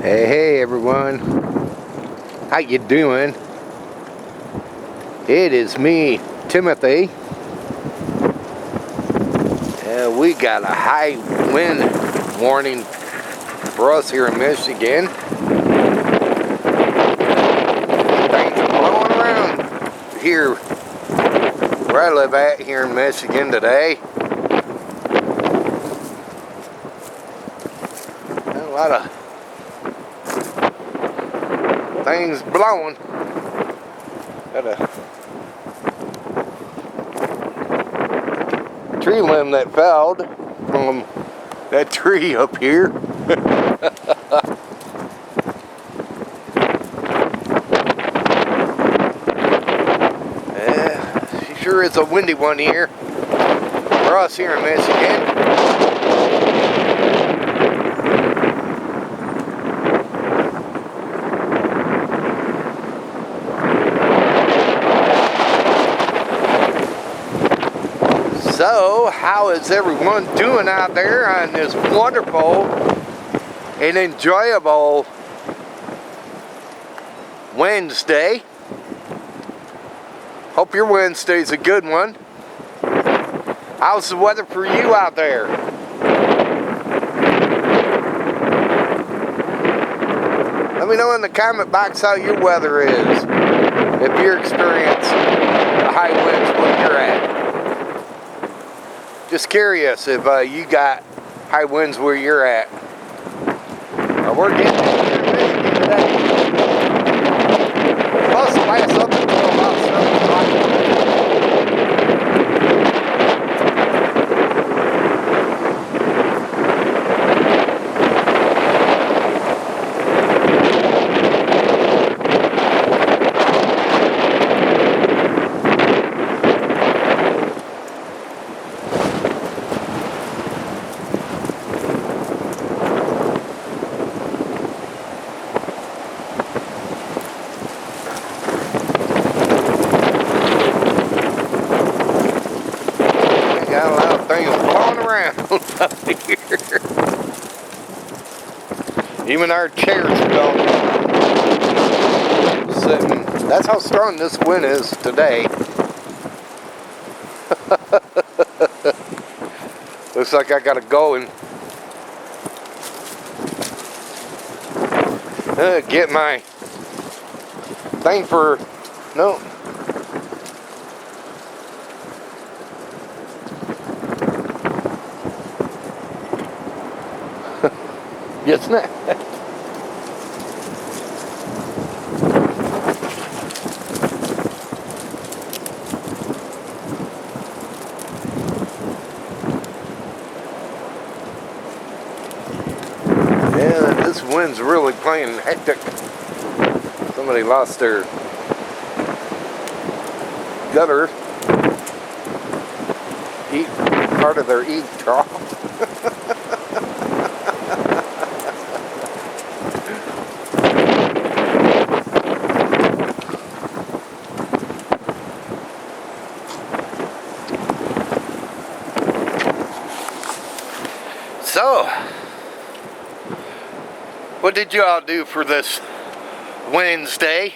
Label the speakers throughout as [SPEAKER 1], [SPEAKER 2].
[SPEAKER 1] Hey everyone, how you doing? It is me, Timothy. We got a high wind warning for us here in Michigan. Things are blowing around here where I live at here in Michigan today. A lot of things blowing. Got a tree limb that fell from that tree up here. Sure is a windy one here for us here in Michigan. So, how is everyone doing out there on this wonderful and enjoyable Wednesday? Hope your Wednesday's a good one. How's the weather for you out there? Let me know in the comment box how your weather is. If you're experiencing the high winds where you're at. Just curious if you got high winds where you're at. We're getting here in Michigan today. Supposed to last up until about 7 o'clock. Got a lot of things blowing around up here. Even our chairs are gone. Sitting. That's how strong this wind is today. Looks like I gotta go and get my thing for no. Yes, not. Yeah, this wind's really playing hectic. Somebody lost their gutter, part of their eave trough. So, what did you all do for this Wednesday?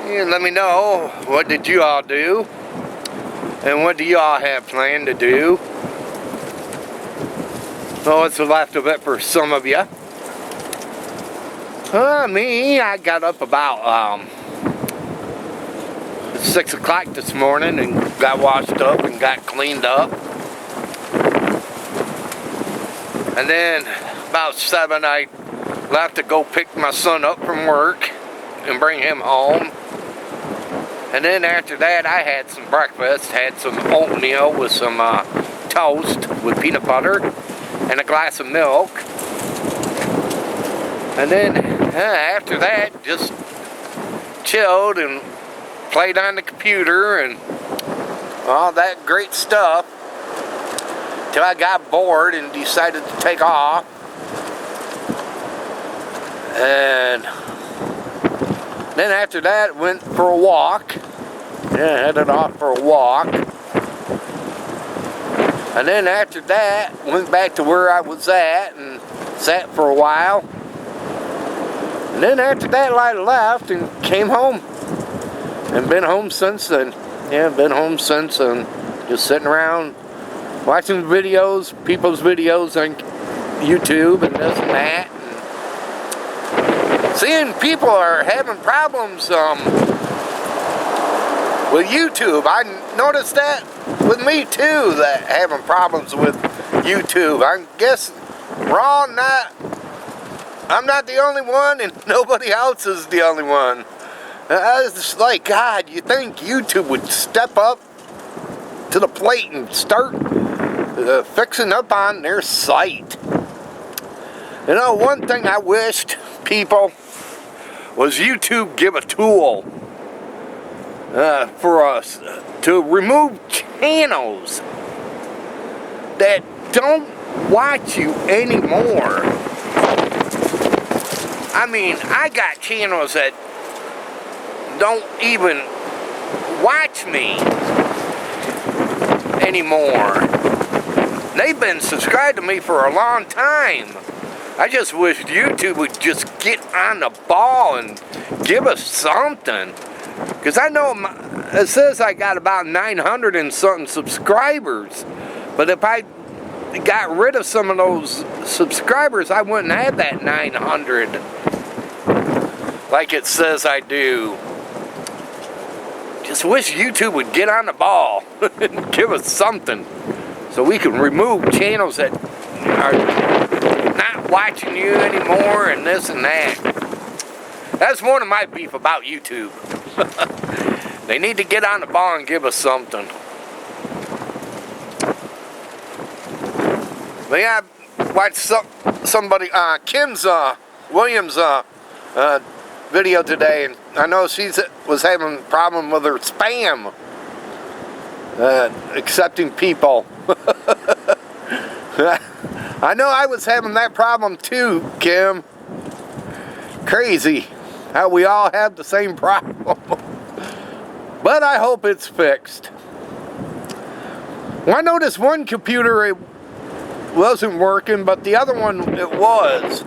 [SPEAKER 1] Yeah, let me know, what did you all do? And what do you all have planned to do? Oh, what's left of it for some of you? Me, I got up about 6 o'clock this morning and got washed up and got cleaned up. And then about 7 I left to go pick my son up from work and bring him home. And then after that I had some breakfast, had some oatmeal with some toast with peanut butter and a glass of milk. And then after that just chilled and played on the computer and all that great stuff. Till I got bored and decided to take off. And then after that went for a walk. Yeah, headed off for a walk. And then after that, went back to where I was at and sat for a while. And then after that, I left and came home. And been home since then. Yeah, been home since and just sitting around watching videos, people's videos on YouTube and this and that. And seeing people are having problems with YouTube. I noticed that with me too, that having problems with YouTube. I guess I'm not the only one, and nobody else is the only one. I was just like, God, you think YouTube would step up to the plate and start fixing up on their site? You know, one thing I wished people was YouTube give a tool for us to remove channels that don't watch you anymore. I mean, I got channels that don't even watch me anymore. They've been subscribed to me for a long time. I just wish YouTube would just get on the ball and give us something. Because I know it says I got about 900 and something subscribers. But if I got rid of some of those subscribers, I wouldn't have that 900 like it says I do. Just wish YouTube would get on the ball and give us something so we can remove channels that are not watching you anymore and this and that. That's one of my beef about YouTube. They need to get on the ball and give us something. But yeah, I watched somebody, Kim's Williams video today, and I know she was having a problem with her spam accepting people. I know I was having that problem too, Kim. Crazy how we all have the same problem. But I hope it's fixed. Well, I noticed one computer it wasn't working, but the other one it was.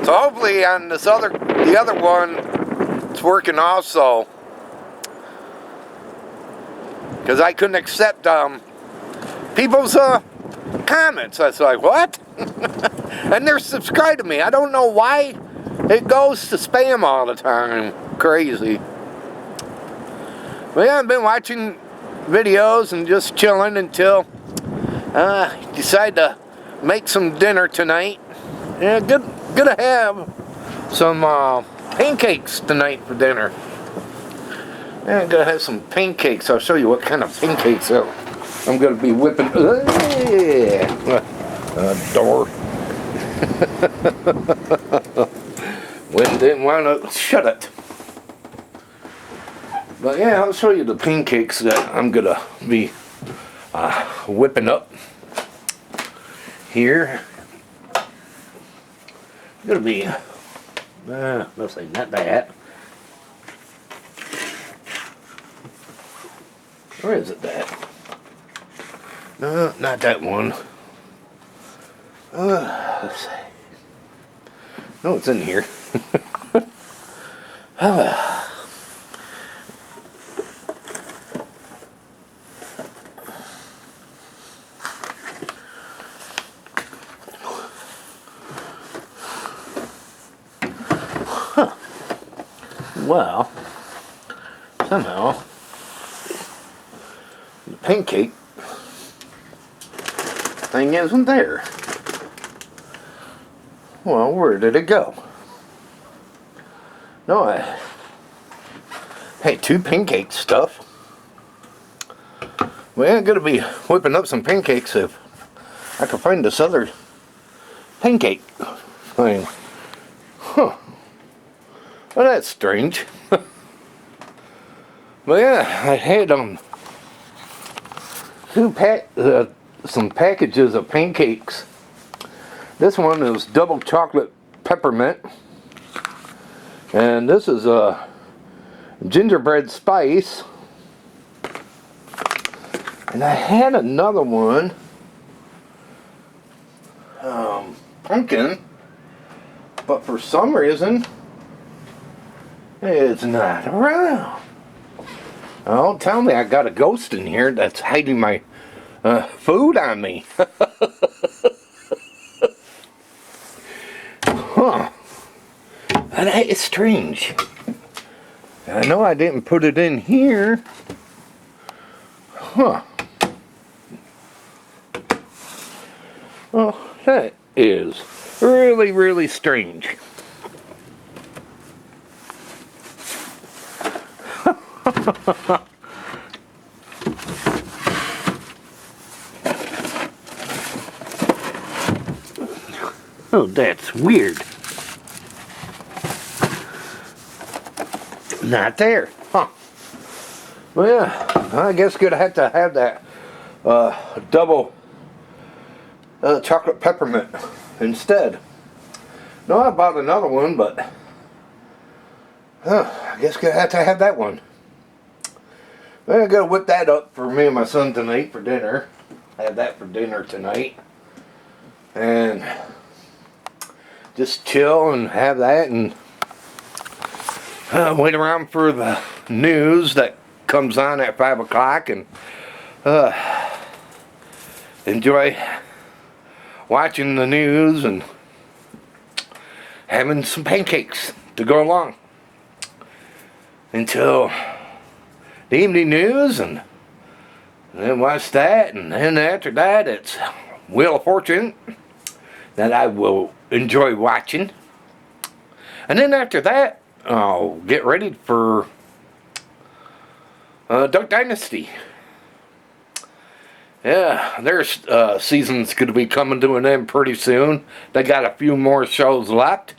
[SPEAKER 1] So hopefully on the other one it's working also. Because I couldn't accept people's comments. I was like, what? And they're subscribed to me. I don't know why it goes to spam all the time. Crazy. But yeah, I've been watching videos and just chilling until I decide to make some dinner tonight. Yeah, gonna have some pancakes tonight for dinner. Yeah, I'm gonna have some pancakes. I'll show you what kind of pancakes I'm gonna be whipping. Door. Wind didn't want to shut it. But yeah, I'll show you the pancakes that I'm gonna be whipping up here. Gonna be, let's say not that. Where is it that? No, not that one. Let's see. No, it's in here. Well, somehow the pancake thing isn't there. Well, where did it go? No, I had 2 pancake stuff. Well, I'm gonna be whipping up some pancakes if I can find this other pancake thing. Huh. Well, that's strange. But yeah, I had some packages of pancakes. This one is double chocolate peppermint, and this is a gingerbread spice. And I had another one pumpkin, but for some reason, it's not around. Oh, tell me I got a ghost in here that's hiding my food on me. Huh. That is strange. I know I didn't put it in here. Huh. Well, that is really, really strange. Oh, that's weird. Not there. Huh. Well, yeah, I guess gonna have to have that double chocolate peppermint instead. No, I bought another one, but I guess gonna have to have that one. Well, I'm gonna whip that up for me and my son tonight for dinner. Have that for dinner tonight. And just chill and have that and wait around for the news that comes on at 5 o'clock and enjoy watching the news and having some pancakes to go along until the evening news, and then watch that, and then after that it's Wheel of Fortune that I will enjoy watching, and then after that I'll get ready for Duck Dynasty. Yeah, their season's going to be coming to an end pretty soon. They got a few more shows left.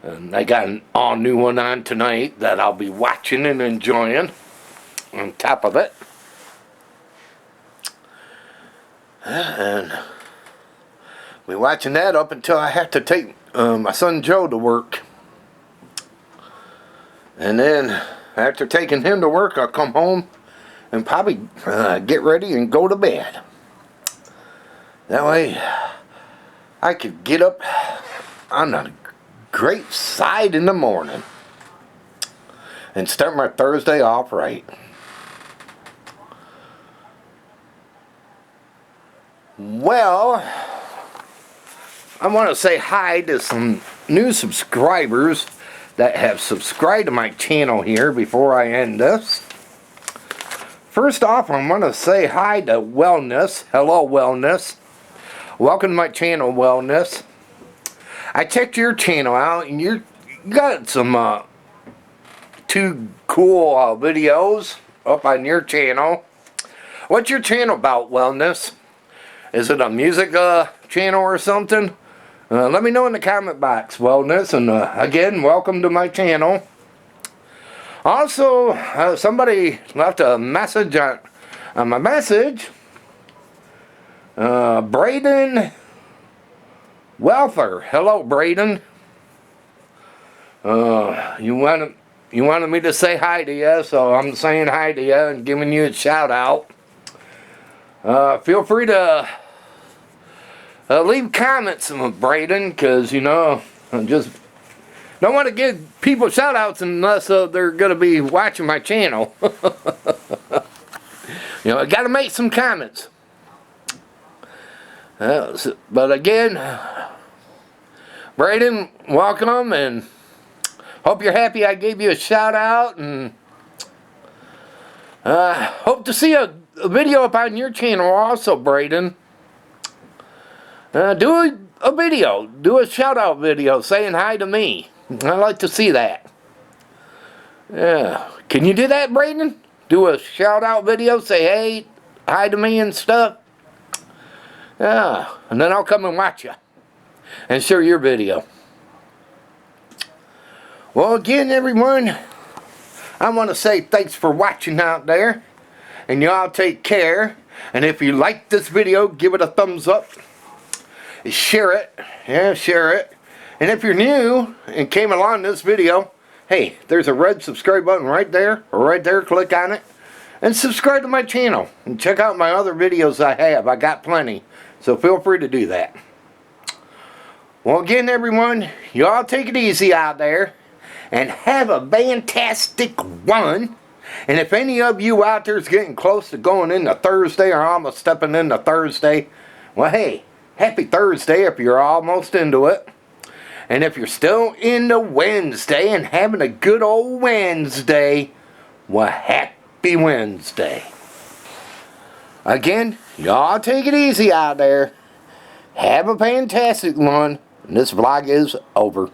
[SPEAKER 1] And they got an all new one on tonight that I'll be watching and enjoying on top of it. And we're watching that up until I have to take my son Joe to work. And then after taking him to work, I'll come home and probably get ready and go to bed. That way I could get up on a great side in the morning and start my Thursday off right. Well, I want to say hi to some new subscribers that have subscribed to my channel here before I end this. First off, I want to say hi to Wellness. Hello, Wellness. Welcome to my channel, Wellness. I checked your channel out, and you got some two cool videos up on your channel. What's your channel about, Wellness? Is it a music channel or something? Let me know in the comment box, Wellness. And again, welcome to my channel. Also, somebody left a message on my message. Braden Welfare. Hello, Braden. You wanted me to say hi to you, so I'm saying hi to you and giving you a shout out. Feel free to leave comments, Braden, because I just don't want to give people shout outs unless they're going to be watching my channel. I got to make some comments. But again, Braden, welcome, and hope you're happy I gave you a shout out, and hope to see a video up on your channel also, Braden. Do a video, do a shout out video saying hi to me. I'd like to see that. Yeah, can you do that, Braden? Do a shout out video, say hey, hi to me and stuff. Yeah, and then I'll come and watch you and share your video. Well, again, everyone, I want to say thanks for watching out there, and y'all take care. And if you like this video, give it a thumbs up. Share it. Yeah, share it. And if you're new and came along this video, hey, there's a red subscribe button right there, or right there. Click on it and subscribe to my channel and check out my other videos I have. I got plenty, so feel free to do that. Well, again, everyone, y'all take it easy out there and have a fantastic one. And if any of you out there is getting close to going into Thursday or almost stepping into Thursday, well, hey, happy Thursday if you're almost into it. And if you're still into Wednesday and having a good old Wednesday, well, happy Wednesday. Again, y'all take it easy out there. Have a fantastic one. This vlog is over.